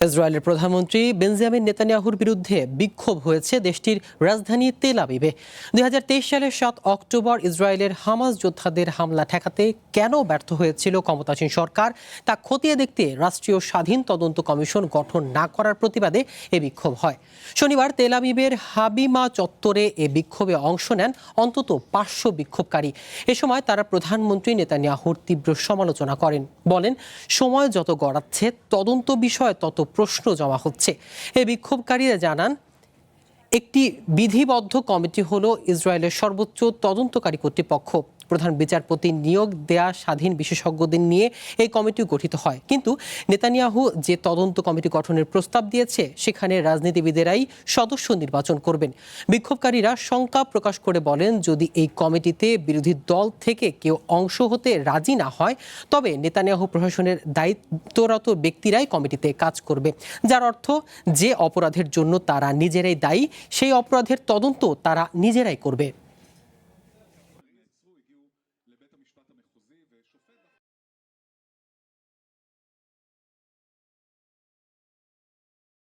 ইসরায়েলের প্রধানমন্ত্রী বেঞ্জামিন নেতানিয়াহুর বিরুদ্ধে বিক্ষোভ হয়েছে দেশটির রাজধানী তেল আবিবে। ২০২৩ সালের ৭ অক্টোবর ইসরায়েলের হামাস যোদ্ধাদের হামলা ঠেকাতে কেন ব্যর্থ হয়েছিল ক্ষমতাসীন সরকার তা খতিয়ে দেখতে রাষ্ট্রীয় স্বাধীন তদন্ত কমিশন গঠন না করার প্রতিবাদে এ বিক্ষোভ হয়। শনিবার তেল আবিবের হাবিমা চত্বরে এ বিক্ষোভে অংশ নেন অন্তত ৫০০ বিক্ষোভকারী। এ সময় তারা প্রধানমন্ত্রী নেতানিয়াহুর তীব্র সমালোচনা করেন, বলেন সময় যত গড়াচ্ছে তদন্ত বিষয়ে তত প্রশ্ন জমা হচ্ছে। এই বিক্ষোভকারীরা জানান, একটি বিধিবদ্ধ কমিটি হলো ইসরায়েলের সর্বোচ্চ তদন্তকারী কর্তৃপক্ষ। প্রধান বিচারপতি নিয়োগ দেয়া স্বাধীন বিশেষজ্ঞদের নিয়ে এই কমিটি গঠিত হয়, কিন্তু নেতানিয়াহু যে তদন্ত কমিটি গঠনের প্রস্তাব দিয়েছে সেখানে রাজনীতিবিদেরাই সদস্য নির্বাচন করবেন। বিক্ষোভকারীরা শঙ্কা প্রকাশ করে বলেন, যদি এই কমিটিতে বিরোধী দল থেকে কেউ অংশ হতে রাজি না হয় তবে নেতানিয়াহু প্রশাসনের দায়িত্বরত ব্যক্তিরাই কমিটিতে কাজ করবে, যার অর্থ যে অপরাধের জন্য তারা নিজেরাই দায়ী সেই অপরাধের তদন্ত তারা নিজেরাই করবে।